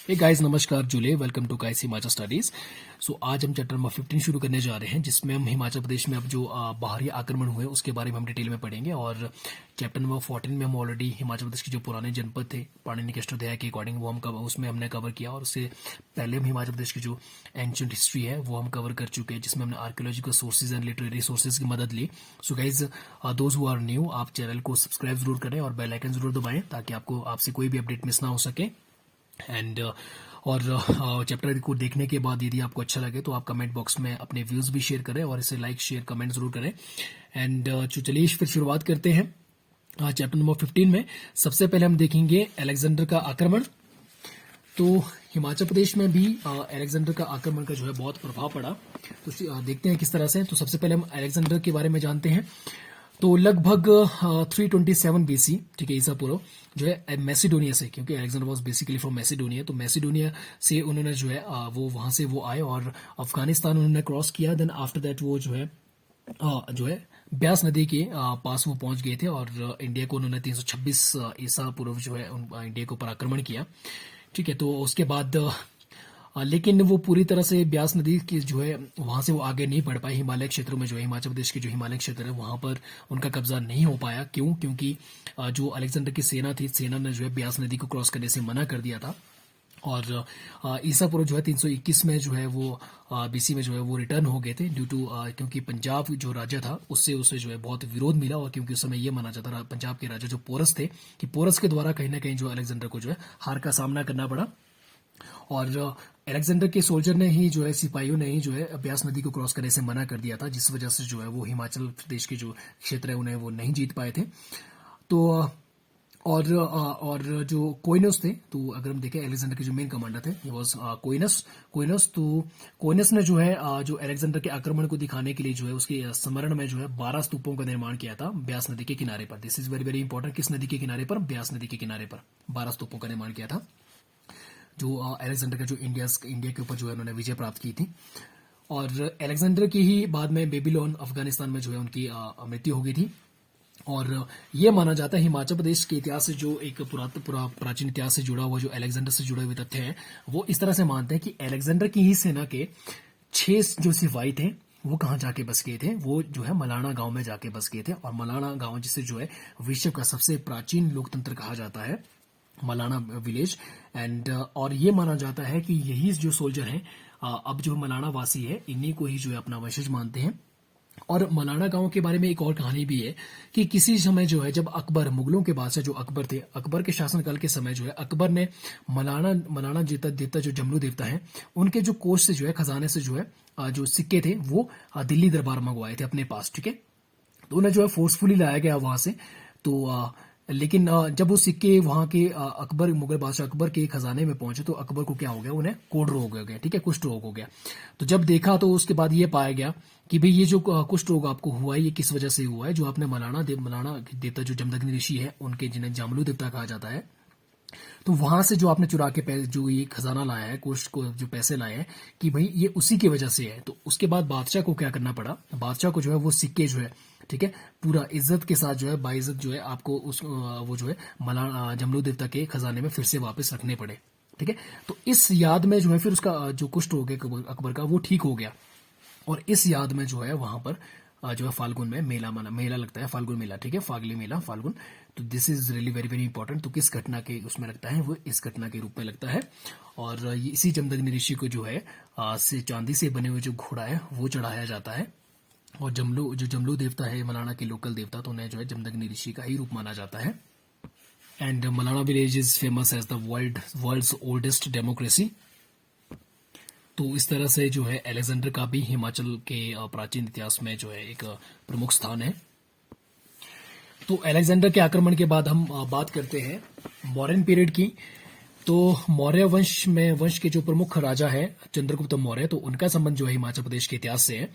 हे guys, नमस्कार जुले, welcome to guys Himachal studies. So आज हम चैप्टर नंबर 15 शुरू करने जा रहे हैं, जिसमें हम हिमाचल प्रदेश में अब जो बाहरी आक्रमण हुए उसके बारे में हम डिटेल में पढ़ेंगे। और चैप्टर नंबर 14 में हम ऑलरेडी हिमाचल प्रदेश के जो पुराने जनपद थे पाणिनि के अष्टाध्याय के अकॉर्डिंग वो हम उसमें हमने कवर किया। और उससे पहले हम हिमाचल प्रदेश की जो एंशिएंट हिस्ट्री है वो हम कवर कर चुके हैं, जिसमें हमने archaeological sources and literary sources की मदद ली। So guys, those who are new, आप चैनल को सब्सक्राइब जरूर करें और बेल आइकन जरूर दबाएं ताकि आपसे कोई भी अपडेट मिस ना हो सके। एंड और चैप्टर को देखने के बाद यदि आपको अच्छा लगे तो आप कमेंट बॉक्स में अपने व्यूज भी शेयर करें और इसे लाइक शेयर कमेंट जरूर करें। एंड चलिए फिर शुरुआत करते हैं चैप्टर नंबर 15 में। सबसे पहले हम देखेंगे अलेक्जेंडर का आक्रमण। तो हिमाचल प्रदेश में भी अलेक्जेंडर का आक्रमण का जो है बहुत प्रभाव पड़ा। तो देखते हैं किस तरह से। तो सबसे पहले हम अलेक्जेंडर के बारे में जानते हैं। तो लगभग 327 बीसी, ठीक है, ईसा पूर्व, जो है मैसिडोनिया से, क्योंकि Alexander was basically from Macedonia, तो मैसिडोनिया से उन्होंने जो है वो वहां से वो आए और अफगानिस्तान उन्होंने क्रॉस किया। देन आफ्टर दैट वो जो है ब्यास नदी के पास वो पहुंच गए थे और इंडिया को उन्होंने 326 ईसा पूर्व जो है इंडिया के ऊपर आक्रमण किया। ठीक है, तो उसके बाद लेकिन वो पूरी तरह से ब्यास नदी की जो है वहां से वो आगे नहीं बढ़ पाए। हिमालय क्षेत्रों में जो है हिमाचल प्रदेश के जो हिमालय क्षेत्र है वहां पर उनका कब्जा नहीं हो पाया। क्यों? क्योंकि जो अलेक्जेंडर की सेना थी, सेना ने जो है ब्यास नदी को क्रॉस करने से मना कर दिया था। और ईसा पूर्व जो है 321 में जो है वो बीसी में जो है वो रिटर्न हो गए थे ड्यू टू क्योंकि पंजाब जो राजा था उससे उसे जो है बहुत विरोध मिला। और क्योंकि उस समय ये माना जाता था पंजाब के राजा जो पोरस थे कि पोरस के द्वारा कहीं ना कहीं जो अलेक्जेंडर को जो है हार का सामना करना पड़ा। और अलेक्जेंडर के सोल्जर ने ही जो है सिपाहियों ने ही जो है ब्यास नदी को क्रॉस करने से मना कर दिया था, जिस वजह से जो है वो हिमाचल प्रदेश के जो क्षेत्र है उन्हें वो नहीं जीत पाए थे। तो और जो कोइनस थे, तो अगर हम देखें अलेक्जेंडर के जो मेन कमांडर थे ही वाज कोइनस। तो कोइनस ने जो है जो अलेक्जेंडर के आक्रमण को दिखाने के लिए जो है उसके स्मरण में जो है 12 स्तूपों का निर्माण किया था ब्यास नदी के किनारे पर। This is very very important. किस नदी के किनारे पर? ब्यास नदी के किनारे पर 12 स्तूपों का निर्माण किया था, जो अलेक्जेंडर का जो इंडिया के ऊपर जो है उन्होंने विजय प्राप्त की थी। और अलेक्जेंडर की ही बाद में बेबीलोन अफगानिस्तान में जो है उनकी मृत्यु हो गई थी। और ये माना जाता है हिमाचल प्रदेश के इतिहास से जो एक प्राचीन इतिहास से जुड़ा हुआ जो अलेक्जेंडर से जुड़े हुए तथ्य हैं वो इस तरह से मानते हैं कि अलेक्जेंडर की ही सेना के 6 जो सिपाही थे वो कहाँ जाके बस गए थे? वो जो है मलाना गांव में जाके बस गए थे। और मलाना गांव जिसे जो है विश्व का सबसे प्राचीन लोकतंत्र कहा जाता है, मलाना विलेज। एंड और ये माना जाता है कि यही जो सोल्जर हैं अब जो मलाना वासी है इन्हीं को ही जो है अपना वंशज मानते हैं। और मलाना गांव के बारे में एक और कहानी भी है कि किसी समय जो है जब अकबर, मुगलों के बादशाह जो अकबर थे, अकबर के शासनकाल के समय जो है अकबर ने मलाना देवता जो जमलू देवता है उनके जो कोष से जो है खजाने से जो है जो सिक्के थे वो दिल्ली दरबार मंगवाए थे अपने पास। ठीक है, तो उन्हें जो है फोर्सफुली लाया गया वहां से। तो लेकिन जब वो सिक्के वहां के अकबर, मुगल बादशाह अकबर के खजाने में पहुंचे तो अकबर को क्या हो गया? उन्हें कोढ़ रोग हो गया। ठीक है, कुष्ठ रोग हो गया। तो जब देखा तो उसके बाद ये पाया गया कि भाई ये जो कुष्ठ रोग आपको हुआ है ये किस वजह से हुआ है? जो आपने मलाना देवता जो जमदग्नि ऋषि है उनके, जिन्हें जामलू देवता कहा जाता है, तो वहां से जो आपने चुरा के जो ये खजाना लाया है, कोष को जो पैसे लाए हैं, कि भाई ये उसी की वजह से है। तो उसके बाद बादशाह को क्या करना पड़ा? बादशाह को जो है वो सिक्के जो है, ठीक है, पूरा इज्जत के साथ जो है बाइज्जत जो है आपको उस वो जो है जमलू देवता के खजाने में फिर से वापस रखने पड़े। ठीक है, तो इस याद में जो है फिर उसका जो कुष्ठ हो गया अकबर का वो ठीक हो गया। और इस याद में जो है वहां पर जो है फाल्गुन में मेला लगता है, फाल्गुन मेला। ठीक है, फागली मेला, फाल्गुन। तो this is really very very important. तो किस घटना के उसमें लगता है? वो इस घटना के रूप में लगता है। और ये इसी जमदग्नि ऋषि को जो है से चांदी से बने हुए जो घोड़ा है वो चढ़ाया जाता है। और जमलू देवता है मलाना के लोकल देवता, तो उन्हें जो है जमदग्नि ऋषि का ही रूप माना जाता है। And Malana village is famous as the world's oldest democracy. तो इस तरह से जो है अलेक्जेंडर का भी हिमाचल के प्राचीन इतिहास में जो है एक प्रमुख स्थान है। तो अलेक्जेंडर के आक्रमण के बाद हम बात करते हैं मौर्यन पीरियड की। तो मौर्य वंश के जो प्रमुख राजा है चंद्रगुप्त मौर्य, तो उनका संबंध जो है हिमाचल प्रदेश के इतिहास से है।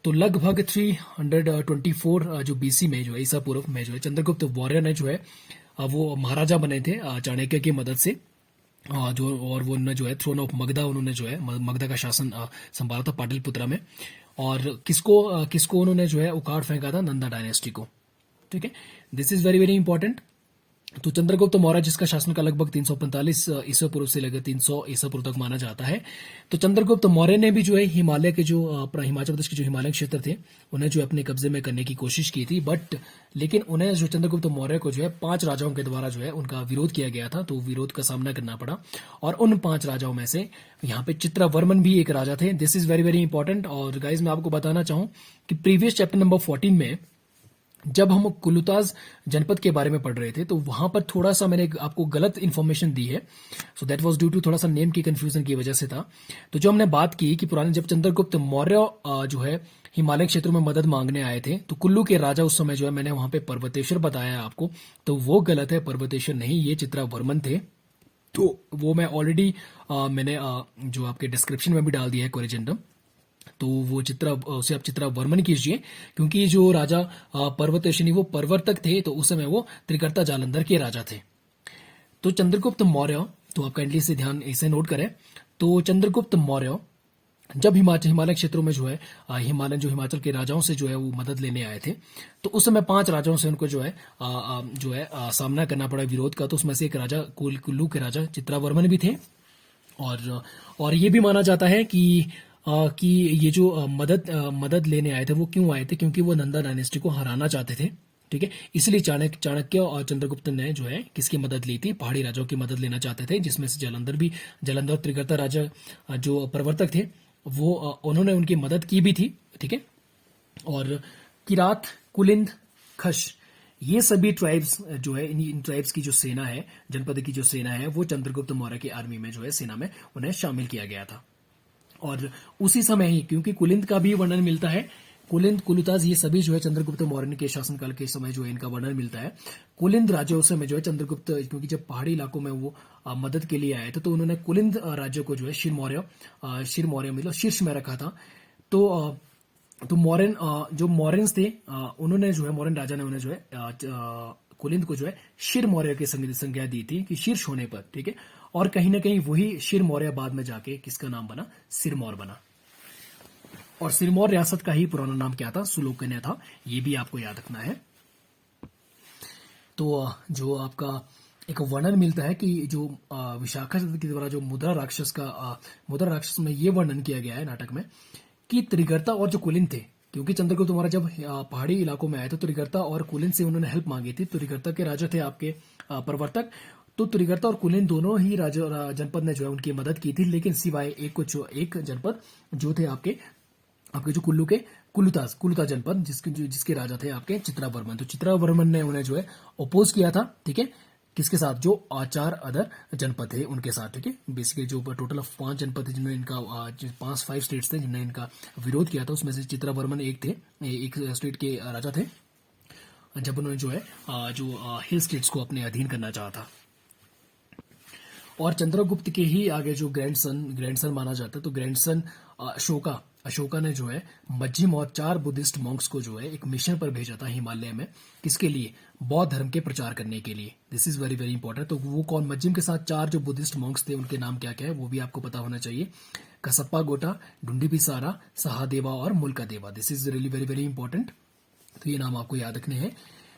तो लगभग 324 जो बीसी में जो है ईसा पूर्व में जो है चंद्रगुप्त मौर्य ने जो है वो महाराजा बने थे चाणक्य की मदद से। और वो उन्होंने जो है थ्रोन ऑफ मगधा, उन्होंने जो है मगधा का शासन संभाला था पाटलिपुत्रा में। और किसको उन्होंने जो है उखाड़ फेंका था? नंदा डायनेस्टी को। ठीक है, this is very very important. तो चंद्रगुप्त मौर्य जिसका शासनकाल लगभग 345 ईसा पूर्व से लेकर 300 ईसा पूर्व तक माना जाता है। तो चंद्रगुप्त मौर्य ने भी जो है हिमालय के जो हिमाचल प्रदेश के जो हिमालय क्षेत्र थे उन्हें जो है अपने कब्जे में करने की कोशिश की थी, बट लेकिन उन्हें जो चंद्रगुप्त मौर्य को जो है 5 राजाओं के द्वारा जो है उनका विरोध किया गया था, तो विरोध का सामना करना पड़ा। और उन 5 राजाओं में से यहाँ पे चित्रवर्मन भी एक राजा थे। This is very very important. और गाइज मैं आपको बताना चाहूं कि प्रीवियस चैप्टर नंबर 14 में जब हम कुलुताज जनपद के बारे में पढ़ रहे थे तो वहां पर थोड़ा सा मैंने आपको गलत इंफॉर्मेशन दी है। So that was due to थोड़ा सा नेम की कंफ्यूजन की वजह से था। तो जो हमने बात की कि पुराने जब चंद्रगुप्त मौर्य जो है हिमालय क्षेत्रों में मदद मांगने आए थे तो कुल्लू के राजा उस समय जो है मैंने वहां पे पर्वतेश्वर बताया है आपको, तो वो गलत है, पर्वतेश्वर नहीं, ये चित्रावर्मन थे। तो वो मैं ऑलरेडी मैंने जो आपके डिस्क्रिप्शन में भी डाल दिया है कोरिजेंडम, तो वो उसे आप चित्रावर्मन कीजिए, क्योंकि जो राजा पर्वतेशनी वो पर्वतक थे, तो उस समय वो त्रिकर्ता जालंधर के राजा थे। तो चंद्रगुप्त मौर्य, तो आप काइंडली से ध्यान इसे नोट करें। तो चंद्रगुप्त मौर्य जब हिमालय क्षेत्रों में जो है हिमाचल के राजाओं से जो है वो मदद लेने आए थे, तो उस समय 5 राजाओं से उनको जो है सामना करना पड़ा विरोध का। तो उसमें से एक राजा कुल्लू के राजा चित्रावर्मन भी थे। और ये भी माना जाता है कि ये जो मदद लेने आए थे वो क्यों आए थे, क्योंकि वो नंदा डायनेस्टी को हराना चाहते थे। ठीक है, इसलिए चाणक्य और चंद्रगुप्त ने जो है किसकी मदद ली थी, पहाड़ी राजाओं की मदद लेना चाहते थे, जिसमें से जलंधर और त्रिगर्ता राजा जो प्रवर्तक थे वो उन्होंने उनकी मदद की भी थी। ठीक है, और किरात, कुलिंद, खश, ये सभी ट्राइब्स जो है इन ट्राइब्स की जो सेना है, जनपद की जो सेना है, वो चंद्रगुप्त मौर्य की आर्मी में जो है सेना में उन्हें शामिल किया गया था। और उसी समय ही, क्योंकि कुलिंद का भी वर्णन मिलता है, कुलिंद, कुलुताज, ये सभी जो है चंद्रगुप्त मौर्य के शासनकाल के समय जो है इनका वर्णन मिलता है। कुलिंद राज्य उस समय जो है चंद्रगुप्त, क्योंकि जब पहाड़ी इलाकों में वो मदद के लिए आए थे तो उन्होंने कुलिंद राज्य को जो है शिर मौर्य मतलब शीर्ष में रखा था। तो मौर्यन जो मौर्यंस थे उन्होंने जो है मौर्यन राजा ने उन्हें जो है कुलिंद को जो है शिर मौर्य की संज्ञा दी थी कि शीर्ष होने पर। ठीक है, और कहीं ना कहीं वही शिर मौर्य बाद में जाके किसका नाम बना, सिरमौर बना। और सिरमौर रियासत का ही पुराना नाम क्या था, सुलोकन्या था, ये भी आपको याद रखना है। तो जो आपका एक वर्णन मिलता है कि जो विशाखा के द्वारा जो मुद्रा राक्षस में ये वर्णन किया गया है नाटक में कि त्रिगर्ता और जो कुलिंद थे, क्योंकि चंद्रगुप्त मौर्य जब पहाड़ी इलाकों में आए थे तो त्रिगर्ता और कुलिंद से उन्होंने हेल्प मांगी थी। त्रिगर्ता के राजा थे आपके प्रवर्तक, तो त्रिगर्ता और कुलिंद दोनों ही जनपद ने जो है उनकी मदद की थी, लेकिन सिवाय एक जनपद जो थे आपके जो कुल्लू के कुलुता जनपद, जिसके राजा थे आपके चित्रावर्मन। तो चित्रावर्मन ने उन्हें जो है अपोज किया था। ठीक है, किसके साथ, जो 4 अदर जनपद थे उनके साथ। ठीक है, बेसिकली जो टोटल ऑफ 5 जनपद थे जिन्होंने इनका 5 स्टेट्स थे जिन्होंने इनका विरोध किया था, उसमें से चित्रावर्मन एक स्टेट के राजा थे, जब उन्होंने जो है जो हिल स्टेट्स को अपने अधीन करना चाहा था। और चंद्रगुप्त के ही आगे जो ग्रैंडसन माना जाता है, तो ग्रैंडसन अशोका ने जो है मज्जिम और 4 बुद्धिस्ट मॉन्क्स को जो है एक मिशन पर भेजा था हिमालय में, किसके लिए, बौद्ध धर्म के प्रचार करने के लिए। This is very very important. तो वो कौन, मज्जिम के साथ 4 जो बुद्धिस्ट मॉन्क्स थे उनके नाम क्या क्या है वो भी आपको पता होना चाहिए। कसप्पा गोटा, डुंडी पिसारा, सहादेवा और मुल्का देवा। This is really very very important, तो ये नाम आपको याद रखने हैं।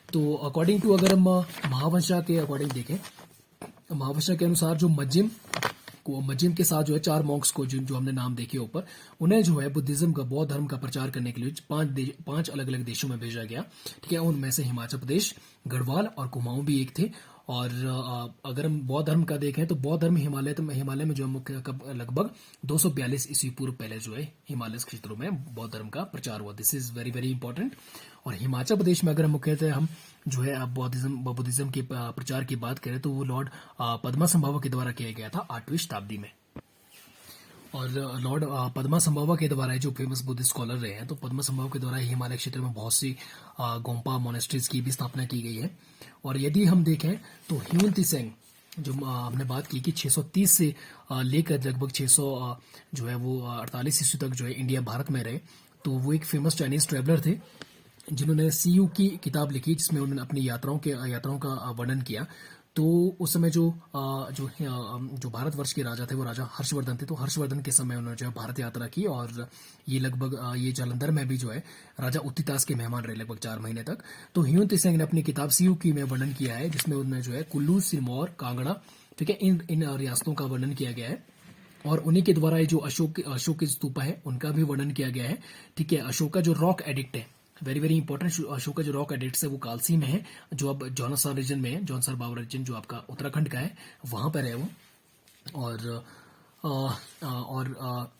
तो अकॉर्डिंग टू, अगर हम महावंशा के अकॉर्डिंग देखें, महावंशा के अनुसार जो मज्जिम के साथ जो है 4 मॉन्क्स को जो हमने नाम देखे ऊपर, उन्हें जो है बुद्धिज्म का, बौद्ध धर्म का प्रचार करने के लिए 5 अलग अलग देशों में भेजा गया। ठीक है, उनमें से हिमाचल प्रदेश, गढ़वाल और कुमाऊं भी एक थे। और अगर हम बौद्ध धर्म का देखें तो बौद्ध धर्म हिमालय में जो मुख्य लगभग 242 ईस्वी पूर्व पहले जो है हिमालय क्षेत्रों में बौद्ध धर्म का प्रचार हुआ। This is very very important. और हिमाचल प्रदेश में अगर हम मुख्यतः हम जो है बुद्धिज्म के प्रचार की बात करें तो वो लॉर्ड पद्मासंभव के द्वारा किया गया था 8वीं शताब्दी में। और लॉर्ड पद्मासंभव के द्वारा जो फेमस बुद्धिस्ट स्कॉलर रहे हैं, तो पद्मासंभव के द्वारा हिमालय क्षेत्र में बहुत सी गोम्पा मोनेस्ट्रीज की भी स्थापना की गई है। और यदि हम देखें तो ह्यून त्सिंग, जो हमने बात की कि 630 से लेकर लगभग 600 जो है वो 48 ईस्वी तक जो है इंडिया भारत में रहे, तो वो एक फेमस चाइनीज ट्रेवलर थे जिन्होंने सीयू की किताब लिखी, जिसमें उन्होंने अपनी यात्राओं का वर्णन किया। तो उस समय जो भारतवर्ष के राजा थे वो राजा हर्षवर्धन थे। तो हर्षवर्धन के समय उन्होंने जो है भारत यात्रा की, और ये लगभग ये जालंधर में भी जो है राजा उत्तितास के मेहमान रहे लगभग 4 महीने तक। तो ह्यून त्सिंग ने अपनी किताब सीयू की में वर्णन किया है, जिसमें उन्होंने जो है कुल्लू, सिरमौर, कांगड़ा, ठीक है, इन इन रियासतों का वर्णन किया गया है। और उन्हीं के द्वारा ये जो अशोक की स्तूपा है उनका भी वर्णन किया गया है। ठीक है, अशोक का जो रॉक एडिक्ट है, वेरी वेरी इंपॉर्टेंट, अशोक का जो रॉक एडिक्ट है वो कालसी में है, जो अब जौनसार रीजन में है। जौनसार बावर रीजन जो आपका उत्तराखंड का है, वहां पर है वो। और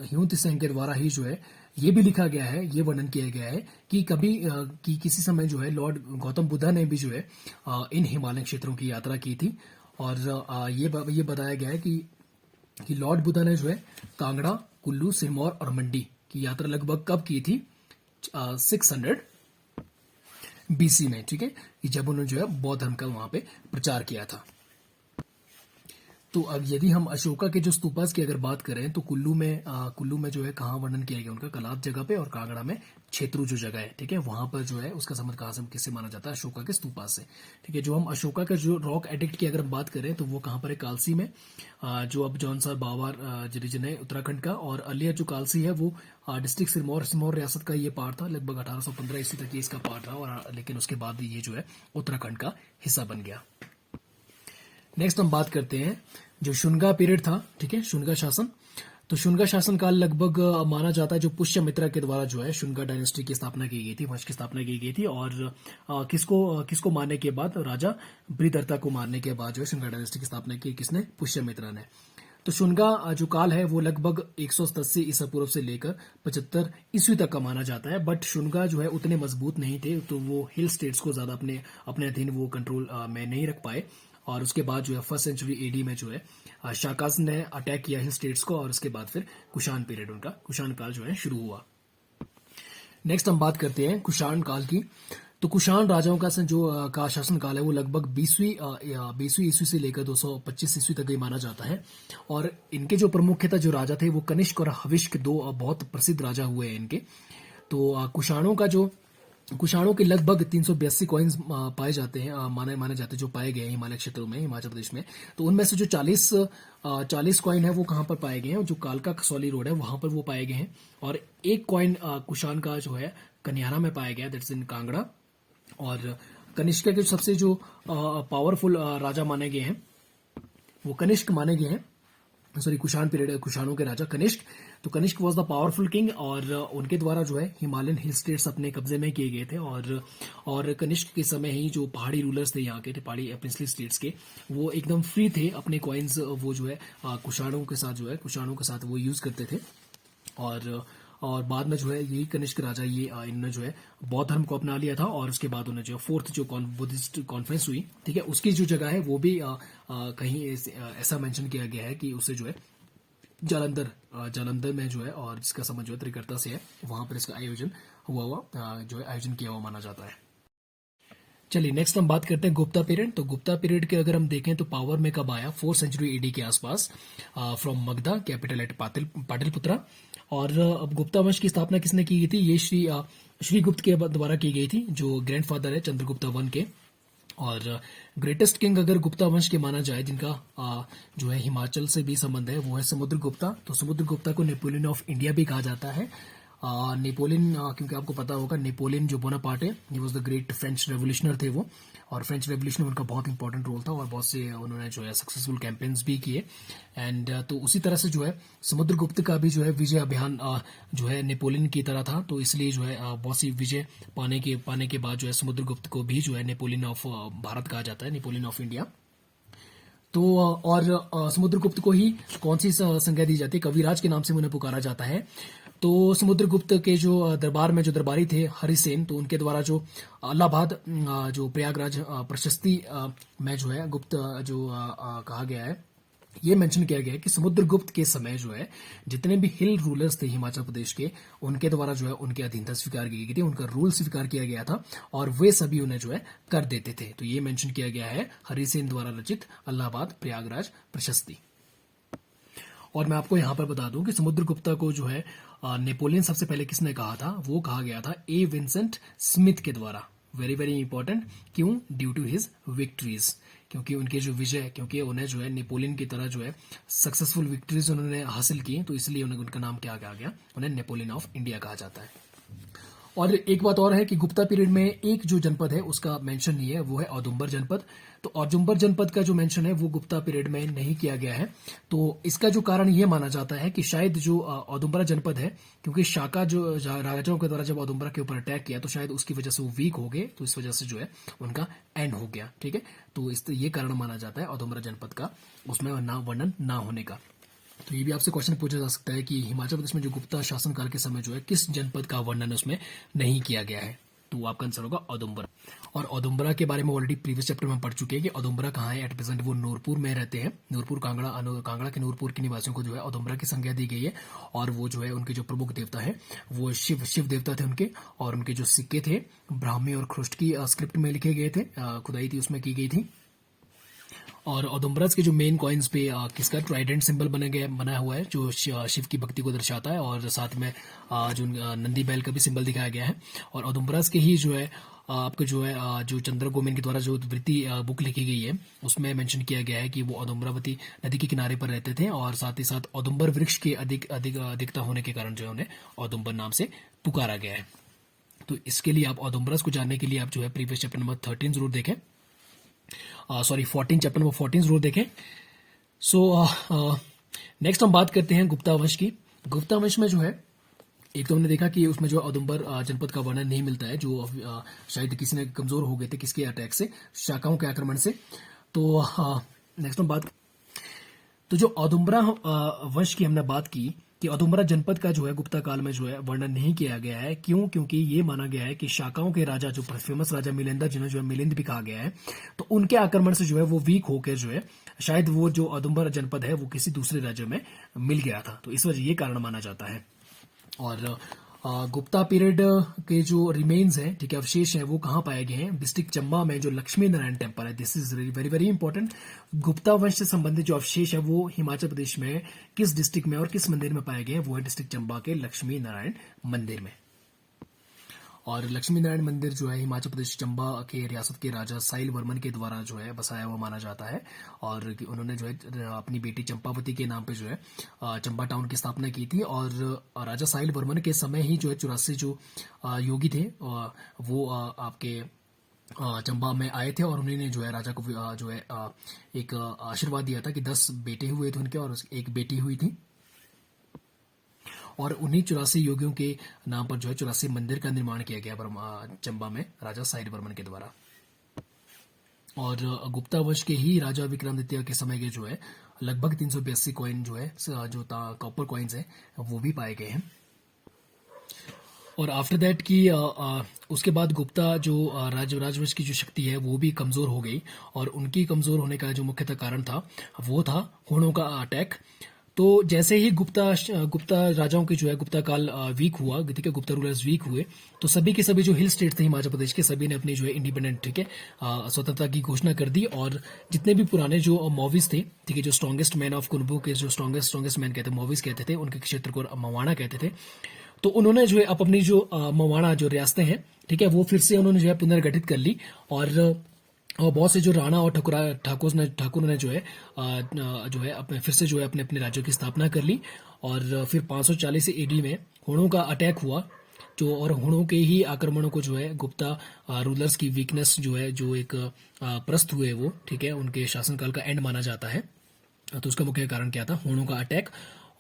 ह्यून त्सिंग के द्वारा ही जो है ये भी लिखा गया है, ये वर्णन किया गया है कि कभी कि किसी समय जो है लॉर्ड गौतम बुद्धा ने भी जो है इन हिमालय क्षेत्रों की यात्रा की थी। और ये बताया गया है कि लॉर्ड बुद्धा ने जो है कांगड़ा, कुल्लू, सिरमौर और मंडी की यात्रा लगभग कब की थी? 600 बीसी में, ठीक है, कि जब उन्होंने जो है बौद्ध धर्म का वहां पे प्रचार किया था। तो अब यदि हम अशोका के जो स्तूपास की अगर बात करें तो कुल्लू में जो है कहाँ वर्णन किया गया उनका? कलात जगह पे, और कांगड़ा में छेत्रु जो जगह है, ठीक है, वहां पर जो है उसका संबंध कहाँ से किससे माना जाता है? अशोका के स्तूपा से। ठीक है, जो हम अशोका का जो रॉक एडिक्ट की अगर बात करें तो वो कहाँ पर है? कालसी में, जो अब जौनसार बावर रीजन है उत्तराखंड का। और अलिया जो कालसी है वो डिस्ट्रिक्ट सिरमौर रियासत का ये पार्ट था, लगभग 1815 ईस्वी तक ये इसका पार्ट रहा, और लेकिन उसके बाद ये जो है उत्तराखंड का हिस्सा बन गया। नेक्स्ट हम बात करते हैं जो शुंगा पीरियड था, ठीक है, शुंगा शासन। तो शुंगा शासन काल लगभग माना जाता है जो पुष्यमित्रा के द्वारा जो है शुंगा डायनेस्टी की स्थापना की गई थी, वंश की स्थापना की गई थी। और किसको मारने के बाद? राजा बृहदर्ता को मारने के बाद जो है शुंगा डायनेस्टी की स्थापना की किसने? पुष्यमित्रा ने। तो शुंगा जो काल है वो लगभग 187 ईसा पूर्व से लेकर 75 ईस्वी तक का माना जाता है। बट शुंगा जो है उतने मजबूत नहीं थे, तो वो हिल स्टेट्स को ज्यादा अपने अधीन वो कंट्रोल में नहीं रख पाए। और उसके बाद जो है 1st सेंचुरी एडी में जो है शाकाज ने अटैक किया हिल स्टेट्स को, और उसके बाद फिर कुषाण पीरियड, उनका कुषाण काल जो है शुरू हुआ। नेक्स्ट हम बात करते हैं कुषाण काल की। तो कुषाण राजाओं का शासन काल है वो लगभग 20वीं ईस्वी से लेकर 225 ईस्वी तक ही माना जाता है। और इनके जो प्रमुखतः जो राजा थे वो कनिष्क और हविष्क, दो बहुत प्रसिद्ध राजा हुए हैं इनके। तो कुषाणों के लगभग 382 कॉइन्स पाए जाते हैं, माने जाते हैं, जो पाए गए हैं हिमालय क्षेत्रों में, हिमाचल प्रदेश में। तो उनमें से जो 40 कॉइन है वो कहाँ पर पाए गए हैं? जो कालका कसौली रोड है वहां पर वो पाए गए हैं। और एक कॉइन कुषाण का जो है कन्यारा में पाया गया, दैट्स इन कांगड़ा। और कनिष्क के सबसे जो पावरफुल राजा माने गए हैं वो कनिष्क माने गए हैं। सॉरी, कुषाण पीरियड, कुषाणों के राजा कनिष्क। तो Kanishka was the powerful king, और उनके द्वारा जो है हिमालयन हिल स्टेट्स अपने कब्जे में किए गए थे। और कनिष्क के समय ही जो पहाड़ी रूलर्स थे यहाँ के, थे पहाड़ी प्रिंसली स्टेट्स के, वो एकदम फ्री थे अपने कॉइन्स वो जो है कुषाणों के साथ वो यूज करते थे। और बाद में जो है यही कनिष्क राजा इन्होंने जो है बौद्ध धर्म को अपना लिया था। और उसके बाद उन्हें जो 4th जो बुद्धिस्ट कॉन्फ्रेंस हुई, ठीक है, उसकी जो जगह है वो भी कहीं ऐसा मेंशन किया गया है कि उसे जो है जालंधर में जो है, और जिसका संबंध जो है त्रिकर्ता से है, वहां पर इसका आयोजन आयोजन किया हुआ माना जाता है। चलिए नेक्स्ट हम बात करते हैं गुप्ता पीरियड। तो गुप्ता पीरियड के अगर हम देखें तो पावर में कब आया? 4th सेंचुरी एडी के आसपास, from Magadha, capital at Pataliputra. और अब गुप्ता वंश की स्थापना किसने की गई थी? ये श्रीगुप्त के द्वारा की गई थी, जो ग्रैंडफादर है चंद्रगुप्ता वन के। और ग्रेटेस्ट किंग अगर गुप्ता वंश के माना जाए, जिनका जो है हिमाचल से भी संबंध है, वो है समुद्रगुप्ता। तो समुद्रगुप्ता को नेपोलियन ऑफ इंडिया भी कहा जाता है। नेपोलियन, क्योंकि आपको पता होगा नेपोलियन जो बोनापार्ट है, he was the great French revolutionary थे वो। और फ्रेंच रेवोल्यूशन में उनका बहुत इंपॉर्टेंट रोल था, और बहुत से उन्होंने जो है सक्सेसफुल कैंपेन्स भी किए। एंड तो उसी तरह से जो है समुद्रगुप्त का भी जो है विजय अभियान जो है नेपोलियन की तरह था। तो इसलिए जो है बहुत सी विजय पाने के बाद जो है समुद्रगुप्त को भी जो है नेपोलियन ऑफ भारत कहा जाता है, नेपोलियन ऑफ इंडिया। तो और समुद्रगुप्त को ही कौन सी संज्ञा दी जाती है? कविराज के नाम से उन्हें पुकारा जाता है। तो समुद्रगुप्त के जो दरबार में जो दरबारी थे हरिसेन, तो उनके द्वारा जो इलाहाबाद जो प्रयागराज प्रशस्ति में जो है गुप्त जो कहा गया है, ये मेंशन किया गया है कि समुद्रगुप्त के समय जो है जितने भी हिल रूलर्स थे हिमाचल प्रदेश के, उनके द्वारा जो है उनके अधीनता स्वीकार की गई थी, उनका रूल स्वीकार किया गया था, और वे सभी उन्हें जो है कर देते थे। तो ये मेंशन किया गया है हरिसेन द्वारा रचित इलाहाबाद प्रयागराज प्रशस्ति। और मैं आपको यहाँ पर बता दूं कि समुद्रगुप्ता को जो है नेपोलियन सबसे पहले किसने कहा था? वो कहा गया था ए विंसेंट स्मिथ के द्वारा। Very very important. क्यों? ड्यू टू हिज विक्ट्रीज, क्योंकि उनके जो विजय, क्योंकि उन्हें जो है नेपोलियन की तरह जो है सक्सेसफुल विक्ट्रीज उन्होंने हासिल की, तो इसलिए उन्हें उनका नाम क्या आ गया, उन्हें नेपोलियन ऑफ इंडिया कहा जाता है। और एक बात और है कि गुप्ता पीरियड में एक जो जनपद है उसका मेंशन नहीं है, वो है औदुंबर जनपद। तो औदुंबर जनपद का जो मेंशन है वो गुप्ता पीरियड में नहीं किया गया है। तो इसका जो कारण ये माना जाता है कि शायद जो औदुंबरा जनपद है, क्योंकि शाका जो राजाओं के द्वारा जब औदुंबरा के ऊपर अटैक किया तो शायद उसकी वजह से वो वीक हो गए, तो इस वजह से जो है उनका एंड हो गया। ठीक है, तो ये कारण माना जाता है औदुंबरा जनपद का उसमें वर्णन ना होने का। तो ये भी आपसे क्वेश्चन पूछा जा सकता है कि हिमाचल प्रदेश में जो गुप्ता शासनकाल के समय जो है किस जनपद का वर्णन उसमें नहीं किया गया है, तो आपका आंसर होगा औदुंबरा। और औदुंबरा के बारे में ऑलरेडी प्रीवियस चैप्टर में पढ़ चुके हैं कि औदुंबरा कहाँ है। एट प्रेजेंट वो नूरपुर में रहते हैं। नूरपुर कांगड़ा के नूरपुर के निवासियों को जो है औदुंबरा की संज्ञा दी गई है। और वो जो है उनके जो प्रमुख देवता है वो शिव देवता थे उनके। और उनके जो सिक्के थे ब्राह्मी और ख्रुष्ट की स्क्रिप्ट में लिखे गए थे, खुदाई थी उसमें की गई थी। और औदुंबरस के जो मेन कॉइन्स पे किसका ट्राइडेंट सिंबल बना हुआ है जो शिव की भक्ति को दर्शाता है। और साथ में जो नंदी बैल का भी सिंबल दिखाया गया है। और औदुंबरस के ही जो है आपको जो है जो चंद्र गोमेन के द्वारा जो वृत्ति बुक लिखी गई है उसमें मेंशन किया गया है कि वो औदुंबरावती नदी के किनारे पर रहते थे। और साथ ही साथ औदुंबर वृक्ष के अधिकता होने के कारण जो है उन्हें औदुंबर नाम से पुकारा गया है। तो इसके लिए आप औदुंबरस को जानने के लिए आप जो है प्रीवियस चैप्टर नंबर 13 जरूर देखें, 14 चैप्टर नंबर 14 जरूर देखें। सो नेक्स्ट हम बात करते हैं गुप्ता वंश की। गुप्ता वंश में जो है एक तो हमने देखा कि उसमें जो औदुंबर जनपद का वर्णन नहीं मिलता है, जो शायद किसी ने कमजोर हो गए थे किसके अटैक से, शाकाओं के आक्रमण से। तो नेक्स्ट हम बात, तो जो औदुंबरा वंश की हमने बात की कि औदुंबरा जनपद का जो है गुप्ता काल में जो है वर्णन नहीं किया गया है। क्यों? क्योंकि ये माना गया है कि शाकाओं के राजा जो फेमस राजा मिलिंद, जिन्हें जो है मिलिंद भी कहा गया है, तो उनके आक्रमण से जो है वो वीक होकर जो है शायद वो जो औदुंबर जनपद है वो किसी दूसरे राज्य में मिल गया था, तो इस वजह ये कारण माना जाता है। और गुप्ता पीरियड के जो रिमेन्स हैं, ठीक है, अवशेष हैं, वो कहाँ पाए गए हैं? डिस्ट्रिक्ट चंबा में जो लक्ष्मी नारायण टेम्पल है। This is very very important. Gupta वंश से संबंधित जो अवशेष है वो हिमाचल प्रदेश में किस डिस्ट्रिक्ट में और किस मंदिर में पाए गए हैं? वो है डिस्ट्रिक्ट चंबा के लक्ष्मी नारायण मंदिर में। और लक्ष्मी नारायण मंदिर जो है हिमाचल प्रदेश चंबा के रियासत के राजा साहिल वर्मन के द्वारा जो है बसाया हुआ माना जाता है। और उन्होंने जो है अपनी बेटी चंपावती के नाम पे जो है चंबा टाउन की स्थापना की थी। और राजा साहिल वर्मन के समय ही जो है 84 जो योगी थे वो आपके चंबा में आए थे। और उन्होंने जो है राजा को जो है एक आशीर्वाद दिया था कि 10 बेटे हुए थे उनके और एक बेटी हुई थी। और उन्हीं 84 योगियों के नाम पर जो है 84 मंदिर का निर्माण किया गया चंबा में राजा साहिल वर्मन के द्वारा। और गुप्ता वंश के ही राजा विक्रमादित्य के समय के जो है लगभग 382 कॉइन जो है जो कॉपर कॉइन्स है वो भी पाए गए हैं। और आफ्टर दैट की उसके बाद गुप्ता जो राजवंश की जो शक्ति है वो भी कमजोर हो गई। और उनकी कमजोर होने का जो मुख्यतः कारण था वो था हुणों का अटैक। तो जैसे ही गुप्ता राजाओं की जो है गुप्ता काल वीक हुआ, ठीक है, गुप्ता रूलर्स वीक हुए, तो सभी के सभी जो हिल स्टेट थे हिमाचल प्रदेश के सभी ने अपनी जो है इंडिपेंडेंट, ठीक है, स्वतंत्रता की घोषणा कर दी। और जितने भी पुराने जो मॉविस थे, ठीक है, जो स्ट्रॉन्गेस्ट मैन ऑफ कुनबू के जो स्ट्रॉन्गेस्ट मैन कहते मॉविस कहते थे, उनके क्षेत्र को मवाना कहते थे। तो उन्होंने जो है अपनी जो मवाना जो रियासतें हैं, ठीक है, वो फिर से उन्होंने जो है पुनर्गठित कर ली। और बहुत से जो राणा और ठाकुर ने जो है अपने फिर से जो है अपने अपने राज्यों की स्थापना कर ली। और फिर 540 एडी में हुणों का अटैक हुआ जो, और हुणों के ही आक्रमणों को जो है गुप्ता रूलर्स की वीकनेस जो है जो एक प्रस्त हुए वो, ठीक है, उनके शासनकाल का एंड माना जाता है। तो उसका मुख्य कारण क्या था? हुणों का अटैक।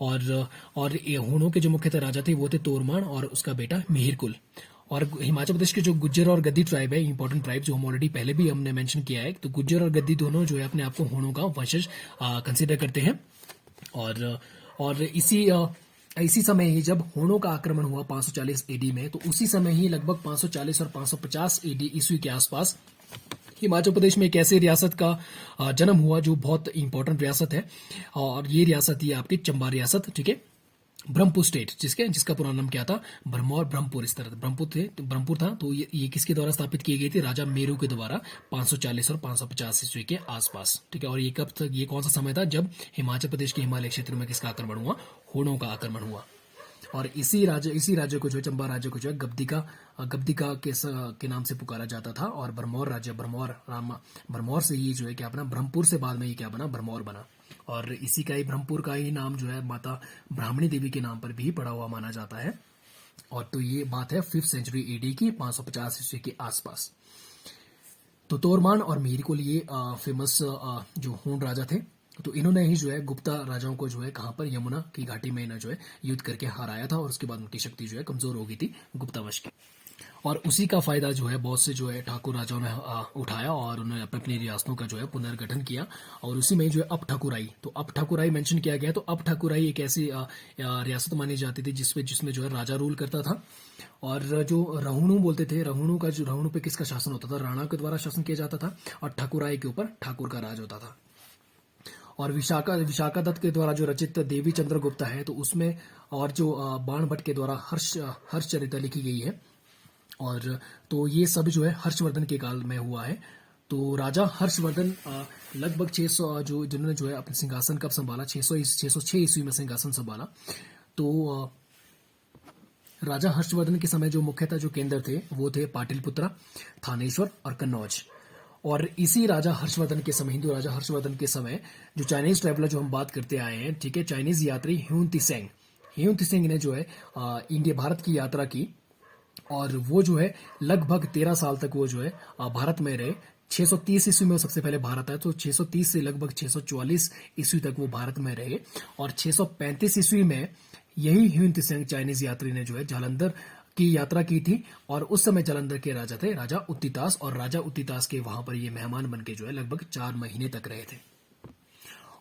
और हुणों के जो मुख्यतः राजा थे वो थे तोरमान और उसका बेटा मिहिरकुल। और हिमाचल प्रदेश के जो गुज्जर और गद्दी ट्राइब है, इंपॉर्टेंट ट्राइब जो हम ऑलरेडी पहले भी हमने मेंशन किया है, तो गुज्जर और गद्दी दोनों जो है अपने आप को हुणों का वंशज कंसीडर करते हैं। और इसी समय ही जब हुणों का आक्रमण हुआ 540 एडी में, तो उसी समय ही लगभग 540 और 550 एडी ईस्वी के आसपास हिमाचल प्रदेश में एक ऐसी रियासत का जन्म हुआ जो बहुत इंपॉर्टेंट रियासत है। और ये रियासत ये आपकी चंबा रियासत, ठीक है, ब्रह्मपुर स्टेट, जिसका पुराना नाम क्या था? ब्रह्मौर, ब्रह्मपुर, इस तरह ब्रह्मपुर था। तो ये किसके द्वारा स्थापित की गई थी? राजा मेरू के द्वारा 540 और 550 ईस्वी के आसपास, ठीक है। और ये कब तक, ये कौन सा समय था? जब हिमाचल प्रदेश के हिमालय क्षेत्र में किसका आक्रमण हुआ? हुणों का आक्रमण हुआ। और इसी राज्य को जो है, चंबा राज्य को जो है गबदिका के नाम से पुकारा जाता था। और भरमौर राज्य, भरमौर से ये जो है क्या बना, ब्रह्मपुर से बाद में ये क्या बना, भरमौर बना। और इसी का ही ब्रह्मपुर का ही नाम जो है माता ब्राह्मणी देवी के नाम पर भी पड़ा हुआ माना जाता है। और तो ये बात है 5th सेंचुरी एडी की, 550 ईस्वी के आसपास। तो तोरमान और मीरकुल ये फेमस जो हूण राजा थे, तो इन्होंने ही जो है गुप्ता राजाओं को जो है कहाँ पर, यमुना की घाटी में इन्हें जो है युद्ध करके हराया था। और उसके बाद उनकी शक्ति जो है कमजोर हो गई थी गुप्तावंश की। और उसी का फायदा जो है बहुत से जो है ठाकुर राजाओं ने उठाया और उन्होंने अपनी अपनी रियासतों का जो है पुनर्गठन किया। और उसी में जो है अब ठाकुराई, तो अब ठाकुराई मेंशन किया गया। तो अब ठाकुराई एक ऐसी रियासत मानी जाती थी जिसमें जो है राजा रूल करता था। और जो रहुणु बोलते थे, रहुणु पे किसका शासन होता था, राणा के द्वारा शासन किया जाता था। और ठाकुराई के ऊपर ठाकुर का राज होता था। और विशाखा दत्त के द्वारा जो रचित देवी चंद्रगुप्ता है, तो उसमें और जो बाण भट्ट के द्वारा हर्षचरिता लिखी गई है। और तो ये सब जो है हर्षवर्धन के काल में हुआ है। तो राजा हर्षवर्धन लगभग 600 जिन्होंने जो है अपने सिंहासन कब संभाला, 606 ईस्वी में सिंहासन संभाला। तो राजा हर्षवर्धन के समय जो मुख्यतः जो केंद्र थे वो थे पाटलिपुत्रा, थानेश्वर और कन्नौज। और इसी राजा हर्षवर्धन के समय, हिंदू राजा हर्षवर्धन के समय, जो चाइनीज ट्रैवलर जो हम बात करते आए हैं, ठीक है, चाइनीज यात्री ह्यून त्सिंग ने जो है इंडिया भारत की यात्रा की। और वो जो है लगभग 13 साल तक वो जो है भारत में रहे। 630 ईस्वी में वो सबसे पहले भारत आया, तो 630 से लगभग 644 ईस्वी तक वो भारत में रहे। और 635 ईस्वी में यही ह्यून त्सिंग चाइनीज यात्री ने जो है जालंधर की यात्रा की थी। और उस समय जालंधर के राजा थे राजा उत्तितास। और राजा उत्तितास के वहां पर ये मेहमान बन के जो है लगभग 4 महीने तक रहे थे।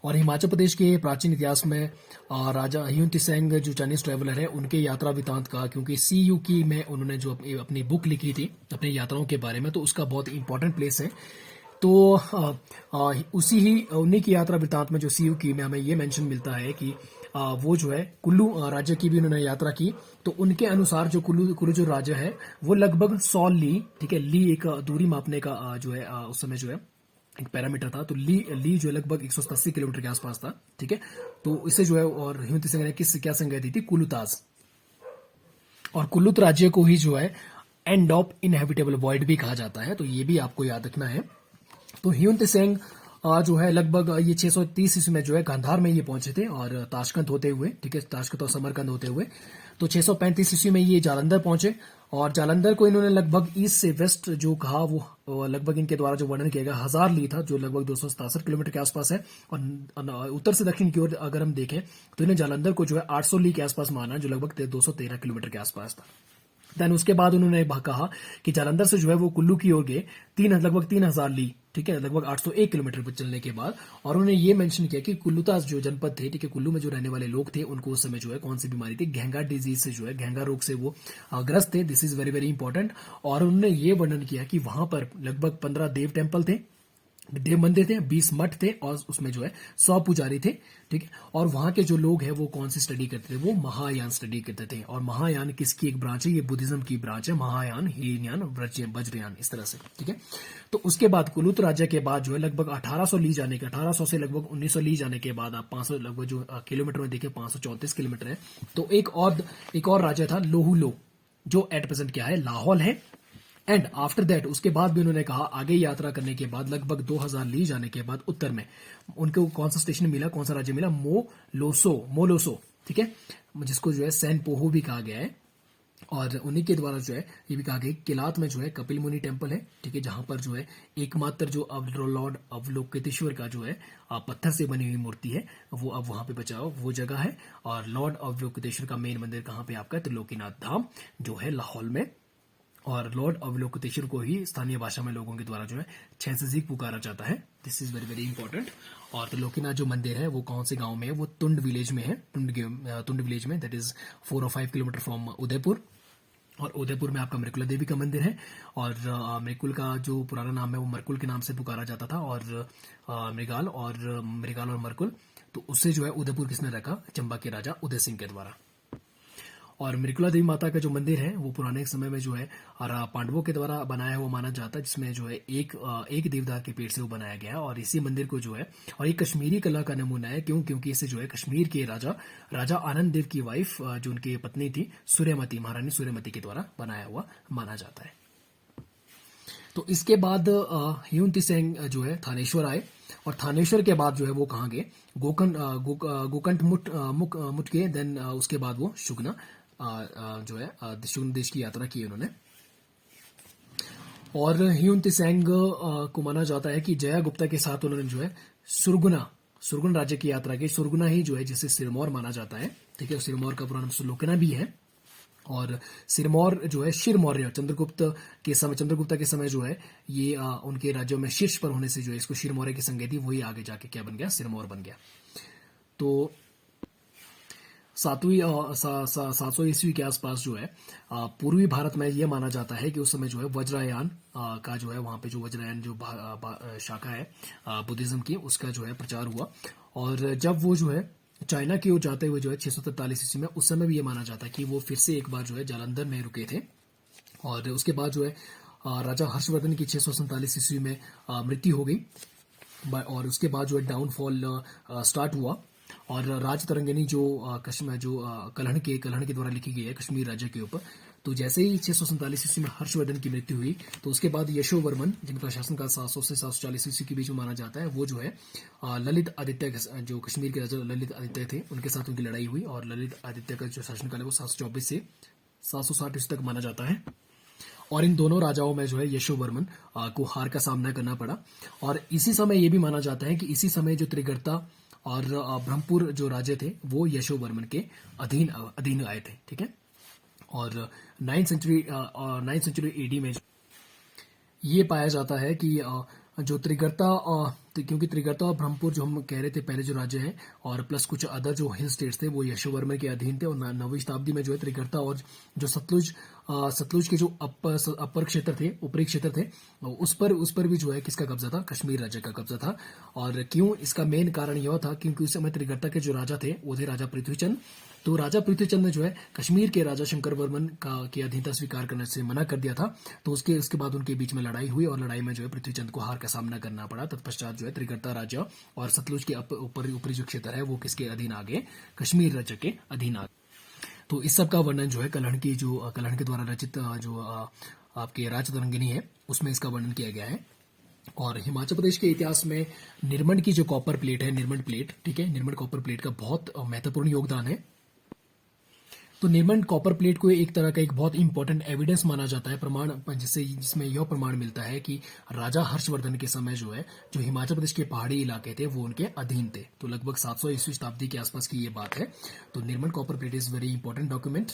और हिमाचल प्रदेश के प्राचीन इतिहास में राजा ह्यून त्सिंग जो चाइनीज ट्रैवलर है, उनके यात्रा वृतांत का, क्योंकि CU की में उन्होंने जो अपनी बुक लिखी थी अपनी यात्राओं के बारे में, तो उसका बहुत इंपॉर्टेंट प्लेस है। तो उन्हीं की यात्रा वृतांत में जो CU की में हमें ये मेंशन मिलता है कि वो जो है कुल्लू राज्य की भी उन्होंने यात्रा की। तो उनके अनुसार जो कुल्लू जो राज्य है वो लगभग 100 ली, ठीक है, ली एक दूरी मापने का जो है उस समय जो है एक पैरामीटर था। तो ली जो है लगभग 180 किलोमीटर के आसपास था, ठीक है। तो इसे जो है, और ह्यून त्सिंग ने क्या संज्ञा दी थी, कुल्लूताज। और कुल्लूत राज्य को ही जो है एंड ऑफ इनहेबिटेबल वॉइड भी कहा जाता है। तो ये भी आपको याद रखना है। तो ह्यून त्सिंग जो है लगभग ये 630 ईस्वी में जो है गांधार में ये पहुंचे थे और ताशकंद होते हुए, ठीक है, ताशकंद और समरकंद होते हुए। तो 635 ईस्वी में ये जालंधर पहुंचे। और जालंधर को इन्होंने लगभग ईस्ट से वेस्ट जो कहा वो लगभग इनके द्वारा जो वर्णन किया गया 1000 ली था, जो लगभग 267 किलोमीटर के आसपास है। और उत्तर से दक्षिण की ओर अगर हम देखें तो इन्हें जालंधर को जो है 800 ली के आसपास माना, जो लगभग 213 किलोमीटर के आसपास था। देन उसके बाद उन्होंने कहा कि जालंधर से जो है वो कुल्लू की ओर गए, लगभग 3000 ली, ठीक है, लगभग 801 किलोमीटर पर चलने के बाद। और उन्होंने ये मेंशन किया कि कुल्लूतास जो जनपद थे, ठीक है, कुल्लू में जो रहने वाले लोग थे, उनको उस समय जो है कौन सी बीमारी थी, घेंगा डिजीज से जो है, घेंगा रोग से वो ग्रस्त थे। This is very very important. और उन्होंने ये वर्णन किया कि वहां पर लगभग 15 देव टेम्पल थे, देव मंदिर थे, 20 मठ थे, और उसमें जो है 100 पुजारी थे, ठीक है। और वहां के जो लोग हैं वो कौन सी स्टडी करते थे, वो महायान स्टडी करते थे। और महायान किसकी एक ब्रांच है, ये बुद्धिज्म की ब्रांच है, महायान, हीनयान, वज्रयान, इस तरह से, ठीक है। तो उसके बाद कुल्लू राज्य के बाद जो है लगभग 1800 ली जाने के, 1800 से लगभग 1900 ली जाने के बाद आप 500 लगभग जो किलोमीटर में देखें 534 किलोमीटर है। तो एक और राज्य था लोहुलो, जो एट प्रेजेंट क्या है, लाहौल है। एंड आफ्टर दैट, उसके बाद भी उन्होंने कहा आगे यात्रा करने के बाद लगभग 2000 ली जाने के बाद उत्तर में उनको कौन सा स्टेशन मिला, कौन सा राज्य मिला, मोलोसो, ठीक है, जिसको जो है सैन पोहो भी कहा गया है। और उन्हीं के द्वारा जो है ये भी कहा गया किलात में जो है कपिल मुनि टेम्पल है, ठीक है, जहां पर जो है एकमात्र जो लॉर्ड अवलोकितेश्वर का जो है पत्थर से बनी हुई मूर्ति है, वो अब वहां पे बचा हुआ वो जगह है। और लॉर्ड अवलोकितेश्वर का मेन मंदिर कहां पे आपका, त्रिलोकीनाथ धाम जो है लाहौल में। और लॉर्ड अवलोकितेश्वर को ही स्थानीय भाषा में लोगों के द्वारा जो है छैंसजीक पुकारा जाता है। This is very very important. और त्रिलोकीनाथ जो मंदिर है वो कौन से गांव में है, वो तुंड विलेज में है, तुंड विलेज में, दैट इज 4 और 5 किलोमीटर फ्रॉम उदयपुर। और उदयपुर में आपका मृकुला देवी का मंदिर है। और मृकुल का जो पुराना नाम है वो मरकुल के नाम से पुकारा जाता था। और मृगाल और मरकुल, तो उससे जो है उदयपुर किसने रखा, चंबा के राजा उदय सिंह के द्वारा। और मृगला देवी माता का जो मंदिर है वो पुराने समय में जो है पांडवों के द्वारा बनाया हुआ माना जाता है, जिसमें जो है एक देवदार के पेड़ से वो बनाया गया है। और इसी मंदिर को जो है, और ये कश्मीरी कला का नमूना है, क्योंकि इसे जो है कश्मीर के राजा आनंद देव की वाइफ जो उनकी पत्नी थी सूर्यमती, महारानी सूर्यमती के द्वारा बनाया हुआ माना जाता है। तो इसके बाद ह्यून तिसेंग जो है थानेश्वर आए, और थानेश्वर के बाद जो है वो कहाँ गए, गोकंठ मुट के, देन उसके बाद वो शुगना जो है शुगना देश की यात्रा की उन्होंने। और ह्यून तिसेंग को माना जाता है कि जया गुप्ता के साथ उन्होंने जो है सुरगुन राज्य की यात्रा की। सुरगुना ही जो है जिसे सिरमौर माना जाता है, ठीक है। सिरमौर का पुराना नाम सुलोकना भी है, और सिरमौर जो है शिरमौर्य चंद्रगुप्ता के समय जो है ये उनके राज्यों में शीर्ष पर होने से जो है इसको शिरमौर्य की संज्ञा थी, वही आगे जाके क्या बन गया, सिरमौर बन गया। तो 700 ईस्वी के आसपास जो है पूर्वी भारत में यह माना जाता है कि उस समय जो है वज्रायन का जो है वहां पे जो वज्रायन जो शाखा है बुद्धिज्म की, उसका जो है प्रचार हुआ। और जब वो जो है चाइना की ओर जाते हुए जो है 643 ईस्वी में, उस समय भी ये माना जाता है कि वो फिर से एक बार जो है जालंधर में रुके थे। और उसके बाद जो है राजा हर्षवर्धन की 647 ईस्वी में मृत्यु हो गई, और उसके बाद जो है डाउनफॉल स्टार्ट हुआ। और राजतरंगिणी जो कल्हण के द्वारा लिखी गई है कश्मीर राज्य के ऊपर, तो जैसे ही 647 ईस्वी में हर्षवर्धन की मृत्यु हुई, तो उसके बाद यशोवर्मन, जिनका शासनकाल 700 से 740 ईस्वी के बीच में माना जाता है, वो जो है ललित आदित्य, जो कश्मीर के राजा ललित आदित्य थे, उनके साथ उनकी लड़ाई हुई। और ललित आदित्य का जो शासनकाल है वो 724 से 760 ईस्वी तक माना जाता है। और इन दोनों राजाओं में जो है यशोवर्मन को हार का सामना करना पड़ा। और इसी समय ये भी माना जाता है कि इसी समय जो त्रिगर्ता और ब्रह्मपुर जो राज्य थे वो यशोवर्मन के अधीन आए थे, ठीक है। और 9th सेंचुरी एडी में ये पाया जाता है कि जो क्योंकि त्रिगर्ता और ब्रह्मपुर जो हम कह रहे थे पहले जो राज्य हैं, और प्लस कुछ अदर जो हिल स्टेट्स थे वो यशोवर्मन के अधीन थे। और 9वीं शताब्दी में जो है त्रिगर्ता और जो सतलुज के जो अपर क्षेत्र थे, ऊपरी क्षेत्र थे, उस पर भी जो है किसका कब्जा था, कश्मीर राज्य का कब्जा था। और क्यों, इसका मेन कारण यह था क्योंकि उस समय त्रिगर्ता के जो राजा थे वो थे राजा पृथ्वीचंद। तो राजा पृथ्वीचंद ने जो है कश्मीर के राजा शंकर वर्मन की अधीनता स्वीकार करने से मना कर दिया था। तो उसके बाद उनके बीच में लड़ाई हुई, और लड़ाई में जो है पृथ्वीचंद को हार का सामना करना पड़ा। तत्पश्चात जो है त्रिगर्ता राज्य और सतलुज के ऊपरी जो क्षेत्र है वो किसके अधीन आ गए, कश्मीर राज्य के अधीन आ गए। तो इस सब का वर्णन जो है कल्हण के द्वारा रचित जो आपके राजतरंगिणी है उसमें इसका वर्णन किया गया है। और हिमाचल प्रदेश के इतिहास में निर्मंड की जो कॉपर प्लेट है, निर्मंड प्लेट, ठीक है, निर्मंड कॉपर प्लेट का बहुत महत्वपूर्ण योगदान है। तो निर्मंड कॉपर प्लेट को एक तरह का एक बहुत इंपॉर्टेंट एविडेंस माना जाता है, प्रमाण, जिसमें यह प्रमाण मिलता है कि राजा हर्षवर्धन के समय जो है जो हिमाचल प्रदेश के पहाड़ी इलाके थे वो उनके अधीन थे। तो लगभग 700 ईस्वी शताब्दी के आसपास की ये बात है। तो Nirmand copper plate is very important document,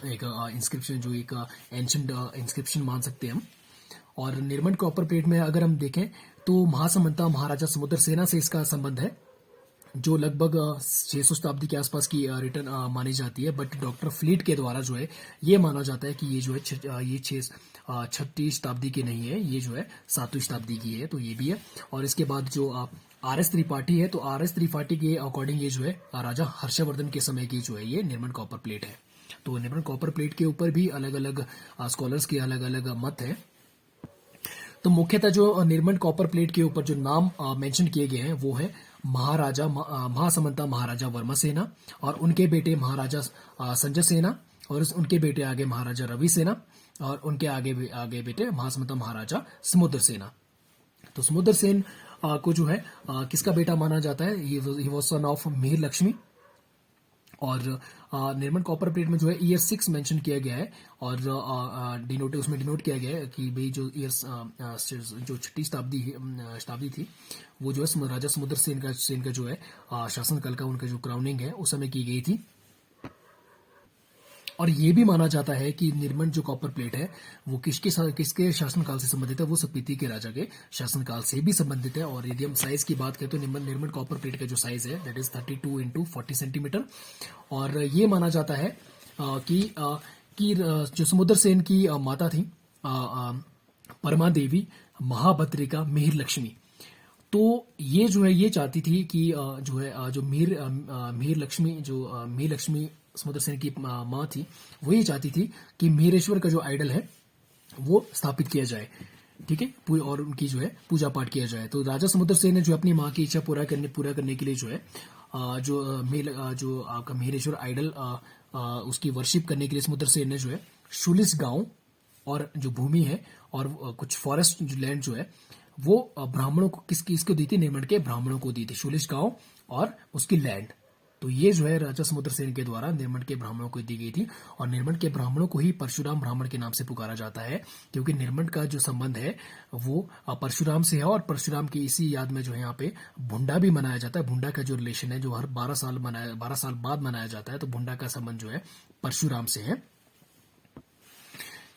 एक इंस्क्रिप्शन, जो एक एंशिएंट इंस्क्रिप्शन मान सकते हैं हम। और निर्मंड कॉपर प्लेट में अगर हम देखें तो महासमंता महाराजा समुद्र सेना से इसका संबंध है, जो लगभग 600 शताब्दी के आसपास की रिटर्न मानी जाती है। बट डॉक्टर फ्लीट के द्वारा जो है ये माना जाता है कि ये जो है ये 6वीं शताब्दी की नहीं है, ये जो है 7वीं शताब्दी की है। तो ये भी है। और इसके बाद जो आर.एस. त्रिपाठी है, तो आर.एस. त्रिपाठी के अकॉर्डिंग ये जो है राजा हर्षवर्धन के समय की जो है ये निर्मल कॉपर प्लेट है। तो निर्मल कॉपर प्लेट के ऊपर भी अलग अलग स्कॉलर्स के अलग अलग मत है। तो मुख्यतः जो निर्मल कॉपर प्लेट के ऊपर जो नाम मेंशन किए गए हैं वो है महासमंता महाराजा वर्मा सेना, और उनके बेटे महाराजा संजय सेना, और उनके बेटे आगे महाराजा रवि सेना, और उनके आगे बेटे महासमंता महाराजा समुद्र सेना। तो समुद्र सेन को जो है किसका बेटा माना जाता है, he was son of Mir Lakshmi. और निर्मल कॉपर प्लेट में जो है ईयर 6 मेंशन किया गया है, और उसमें डिनोट किया गया है कि भाई जो ईयर्स जो 6वीं शताब्दी थी वो जो है राजा समुद्र सेन का जो है शासनकाल का उनका जो क्राउनिंग है उस समय की गई थी। और ये भी माना जाता है कि निर्मंड जो कॉपर प्लेट है वो किसके शासनकाल से संबंधित है, वो स्पीति के राजा के शासनकाल से भी संबंधित है। और यदि हम साइज की बात करें तो निर्मंड कॉपर प्लेट का जो साइज है दैट इज 32 × 40 सेंटीमीटर। और ये माना जाता है कि जो समुद्र सेन की माता थी परमा देवी महाभद्रिका मिहिर लक्ष्मी, तो ये जो है ये चाहती थी कि जो है जो मीर लक्ष्मी मीर लक्ष्मी समुद्र सेन की माँ थी, वो ये चाहती थी कि मीरेश्वर का जो आइडल है वो स्थापित किया जाए, ठीक है, और उनकी जो है पूजा पाठ किया जाए। तो राजा समुद्र सेन ने जो अपनी माँ की इच्छा पूरा करने के लिए जो है जो आपका मीरेश्वर आइडल उसकी वर्शिप करने के लिए समुद्र सेन ने जो है शुलिस गांव और जो भूमि है और कुछ फॉरेस्ट जो लैंड जो है वो ब्राह्मणों को किसको दी थी, निर्मंड के ब्राह्मणों को दी थी, शुलिस गांव और उसकी लैंड। तो ये जो है राजा समुद्र सेन के द्वारा निर्मंड के ब्राह्मणों को दी गई थी, और निर्मंड के ब्राह्मणों को ही परशुराम ब्राह्मण के नाम से पुकारा जाता है, क्योंकि निर्मंड का जो संबंध है वो परशुराम से है, और परशुराम की इसी याद में जो है यहाँ पे भुंडा भी मनाया जाता है। भुंडा का जो रिलेशन है जो हर 12 साल बाद मनाया जाता है, तो भुंडा का संबंध जो है परशुराम से है,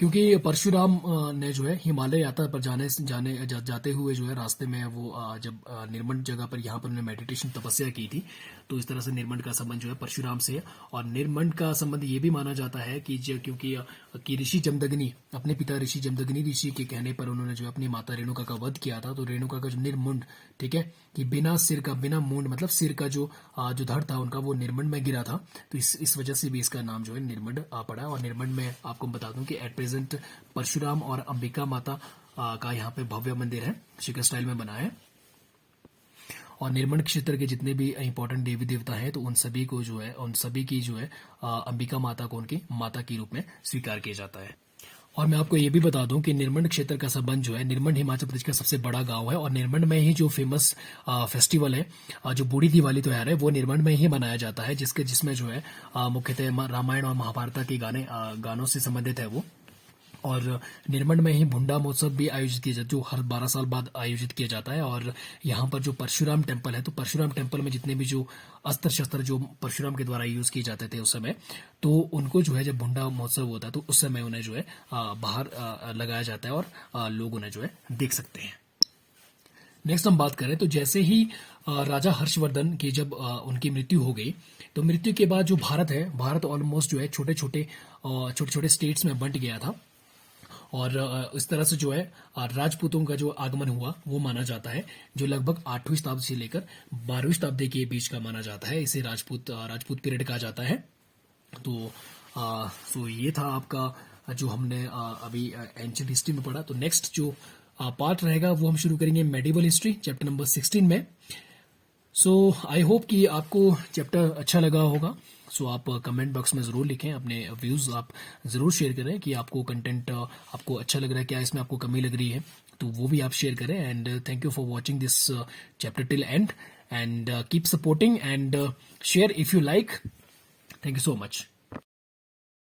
क्योंकि परशुराम ने जो है हिमालय यात्रा पर जाते हुए जो है रास्ते में वो जब निर्मंड जगह पर यहाँ पर उन्होंने मेडिटेशन तपस्या की थी, तो इस तरह से निर्मंड का संबंध जो है परशुराम से है। और निर्मंड का संबंध ये भी माना जाता है कि क्योंकि ऋषि जमदग्नि, अपने पिता ऋषि जमदग्नि ऋषि के कहने पर उन्होंने जो अपनी माता रेणुका का वध किया था, तो रेणुका का जो निर्मुंड, ठीक है, कि बिना सिर का, बिना मुंड मतलब सिर का जो धड़ था उनका वो निर्मंड में गिरा था, तो इस वजह से भी इसका नाम जो है निर्मंड पड़ा। और निर्मंड में आपको बता दूं कि एट प्रेजेंट परशुराम और अंबिका माता का यहाँ पे भव्य मंदिर है, शिखर स्टाइल में बना है। और निर्मंड क्षेत्र के जितने भी इंपॉर्टेंट देवी देवता हैं, तो उन सभी की जो है अंबिका माता को उनकी माता के रूप में स्वीकार किया जाता है। और मैं आपको ये भी बता दूं कि निर्मंड क्षेत्र का संबंध जो है, निर्मंड हिमाचल प्रदेश का सबसे बड़ा गांव है, और निर्मंड में ही जो फेमस फेस्टिवल है, जो बूढ़ी दिवाली त्योहार है, वो निर्मंड में ही मनाया जाता है, जिसमें जो है मुख्यतः रामायण और महाभारत के गानों से संबंधित है वो। और निर्मंड में ही भुंडा महोत्सव भी आयोजित किया जाता है, जो हर 12 साल बाद आयोजित किया जाता है। और यहाँ पर जो परशुराम टेम्पल है, तो परशुराम टेम्पल में जितने भी जो अस्त्र शस्त्र जो परशुराम के द्वारा यूज किए जाते थे उस समय, तो उनको जो है जब भुंडा महोत्सव होता है तो उस समय उन्हें जो है बाहर लगाया जाता है, और लोग उन्हें जो है देख सकते हैं। नेक्स्ट हम बात करें तो जैसे ही राजा हर्षवर्धन की जब उनकी मृत्यु हो गई, तो मृत्यु के बाद जो भारत ऑलमोस्ट जो है छोटे छोटे स्टेट्स में बंट गया था, और इस तरह से जो है राजपूतों का जो आगमन हुआ वो माना जाता है, जो लगभग 8वीं शताब्दी से लेकर 12वीं शताब्दी के बीच का माना जाता है। इसे राजपूत पीरियड कहा जाता है। तो ये था आपका जो हमने अभी एंशिएंट हिस्ट्री में पढ़ा। तो नेक्स्ट जो पार्ट रहेगा वो हम शुरू करेंगे मेडिवल हिस्ट्री चैप्टर नंबर 16 में। सो आई होप कि आपको चैप्टर अच्छा लगा होगा। सो आप कमेंट बॉक्स में ज़रूर लिखें, अपने व्यूज़ आप ज़रूर शेयर करें कि आपको कंटेंट आपको अच्छा लग रहा है, क्या इसमें आपको कमी लग रही है, तो वो भी आप शेयर करें। And thank you for watching this chapter till and, and keep supporting and share if you like. Thank you so much.